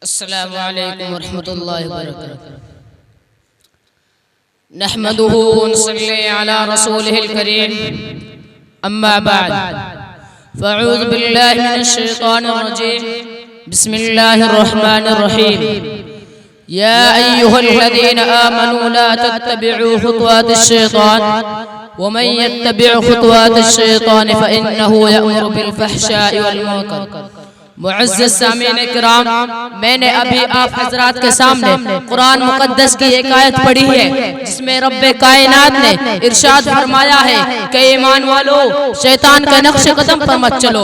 अस्सलामु अलैकुम वरहमतुल्लाहि वबरकातुहू। नहमदुहु व नसल्ली अला रसूलिहिल करीम, अम्मा बाद, फ़अऊज़ु बिल्लाहि मिनश शैतानिर रजीम, बिस्मिल्लाहिर रहमानिर रहीम। या अय्युहल्लज़ीना आमनू ला तत्तबि'ू खुतवातिश शैतान व मन यत्तबि' खुतवातिश शैतान फ़इन्नहु यअमुरु बिल फ़हशाइ वल मुनकर। मुअज़्ज़ज़ सामीन किराम, मैंने अभी आप हजरात के सामने कुरान मुक़द्दस की एक आयत पढ़ी है जिसमें रब्बे कायनात ने इरशाद फरमाया है कि ईमान वालो शैतान के नक्शे कदम पर मत चलो,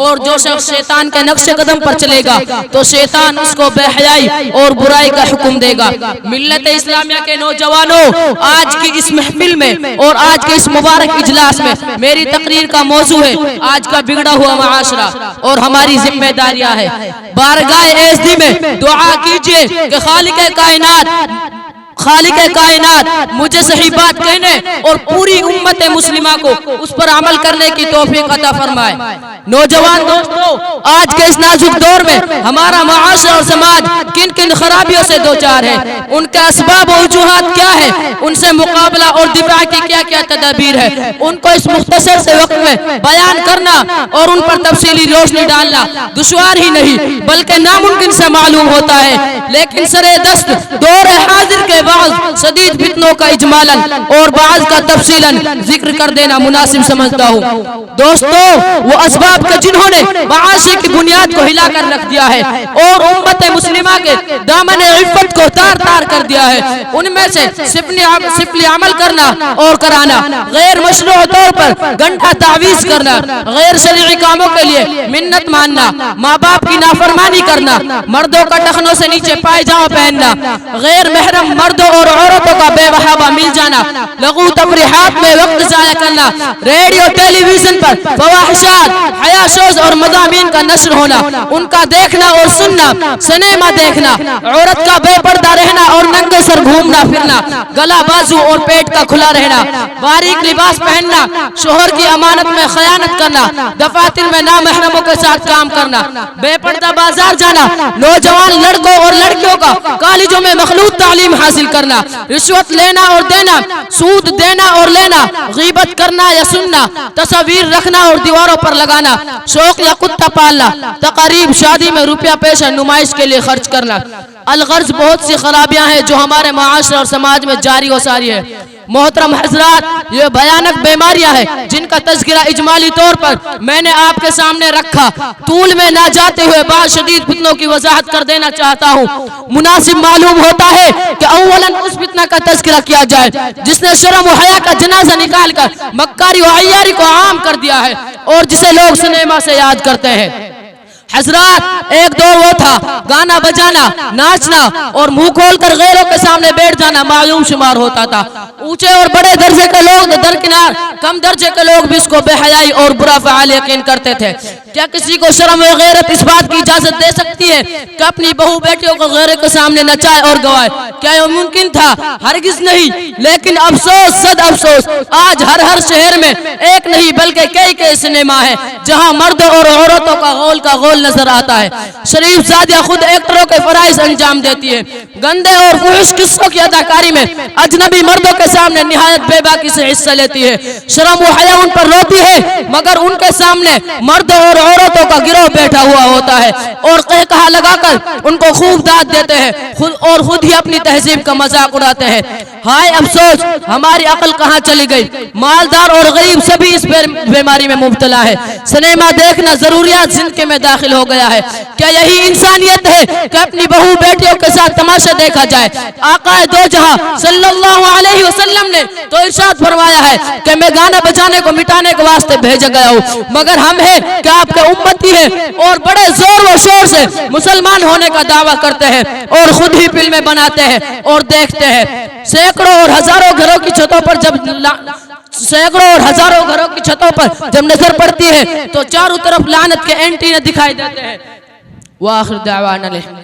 और जो शख्स शैतान के नक्शे कदम पर चलेगा तो शैतान उसको बेहयाई और बुराई का हुक्म देगा। मिल्लत इस्लामिया के नौजवानों, आज की इस महफिल में और आज के इस मुबारक इजलास में मेरी तकरीर का मौजू है आज का बिगड़ा हुआ माशरा और हमारी जिम्मेदारियां है। बारगाह एज़दी में दुआ कीजिए कि खालिक कायनात मुझे सही बात कहने और पूरी उम्मत मुस्लिमा को उस पर अमल करने की तौफीक अता फरमाए। नौजवान दोस्तों, आज के इस नाजुक दौर में हमारा माशरा और समाज किन किन खराबियों से दो चार है, उनका असबाब और वजूहात क्या है, उनसे मुकाबला और दिफा की क्या क्या तदबीर है, उनको इस मुख्तसर से वक्त में बयान करना और उन पर तफसीली रोशनी डालना दुश्वार ही नहीं बल्कि नामुमकिन से मालूम होता है। लेकिन सरे दस्त दौर हाजिर के बाद शदीद फितनों का इजमालन और बाज़ का तफसीलन जिक्र कर देना मुनासिब समझता हूँ। दोस्तों, वो असबाब के जिन्होंने माशी की बुनियाद को हिलाकर रख दिया है और उम्मत मुस्लिमा के दामन इफ़्फ़त को तार तार कर दिया है, उनमें से सिफली अमल करना और कराना, गैर मशरूअ तौर पर गंठा तावीज करना, गैर शरई कामों के लिए मिन्नत मानना, माँ बाप की नाफरमानी करना, मर्दों का टखनों से नीचे पायजामा पहनना, गैर महरम मर्दों और औरतों का बेवहावा मिल जाना, लघु तफरीहात में वक्त जाया करना, रेडियो टेलीविजन पर फवाहिशात, हया शोज और मज़ामीन का नश्र होना, उनका देखना और सुनना, सिनेमा देखना, औरत का बेपर्दा रहना और नंगे सर घूमना फिरना, गला बाजू और पेट का खुला रहना, बारीक लिबास पहनना, शोहर की अमानत में खयानत करना, दफातर में नामहरमों के साथ काम करना, बेपर्दा बाजार जाना, नौजवान लड़कों और लड़कियों का कॉलेजों में मखलूत तालीम हासिल करना, रिश्वत लेना और देना, सूद देना और लेना, गीबत करना या सुनना, तस्वीर रखना और दीवारों पर लगाना, शौक या कुत्ता पालना, तकारीब शादी में रुपया पैसा नुमाइश के लिए खर्च करना। अलगर्ज बहुत सी खराबियां हैं जो हमारे माशरे और समाज में जारी हो सारी है। मोहतरम हजरात, ये भयानक बीमारियां हैं जिनका तज़किरा इजमाली तौर पर मैंने आपके सामने रखा। तूल में ना जाते हुए बाद शदीद फितनों की वजाहत कर देना चाहता हूँ। मुनासिब मालूम होता है कि अव्वलन उस फितना का तज़किरा किया जाए जिसने शर्म व हया का जनाजा निकाल कर मक्कारी व अय्यारी को आम कर दिया है और जिसे लोग सिनेमा से याद करते हैं। हजरात, एक दौर वो था गाना बजाना, नाचना और मुंह खोलकर गैरों के सामने बैठ जाना मायूम शुमार होता था। ऊंचे और बड़े दर्जे के लोग दरकिनार कम दर्जे के लोग भी इसको बेहयाई और बुरा फ़आल यकीन करते थे। क्या किसी को शर्म व गैरत इस बात की इजाजत दे सकती है कि अपनी बहू बेटियों को गैरों के सामने नचाए और गवाए? क्या यह मुमकिन था? हरगिज नहीं। लेकिन अफसोस सद अफसोस, आज हर शहर में एक नहीं बल्कि कई सिनेमा है जहाँ मर्दों और औरतों का गोल नजर आता है। शरीफ ज़ादिया खुद एक्टरों के फराइज अंजाम देती है। गंदे और फुहश किस्सों की अदाकारी में अजनबी मर्दों के सामने निहायत बेबाकी से हिस्सा लेती है। शर्म व हया उन पर रोती है मगर उनके सामने मर्दों और औरतों का गिरोह बैठा हुआ होता है और कहकहा लगाकर उनको खूब दाद देते हैं खुद ही अपनी तहजीब का मजाक उड़ाते हैं। हाय अफसोस, हमारी अकल कहाँ चली गई। मालदार और गरीब सभी इस बीमारी में मुब्तला है। सिनेमा देखना जरूरियात जिंदगी में दाखिल हो गया है। क्या यही इंसानियत है कि अपनी बहू बेटियों के साथ तमाशा देखा जाए? आकाए दो जहां सल्लल्लाहु अलैहि वसल्लम ने तो इरशाद फरमाया है कि मैं गाना बजाने को मिटाने के वास्ते भेजा गया हूँ, मगर हम हैं कि आपके उम्मती हैं और बड़े जोर व शोर से मुसलमान होने का दावा करते हैं और खुद ही फिल्में बनाते हैं और देखते हैं। सैकड़ों और हजारों घरों की छतों पर जब नजर पड़ती है तो चारों तरफ लानत के एंटीना दिखाई देते हैं। वाखिर दावाना।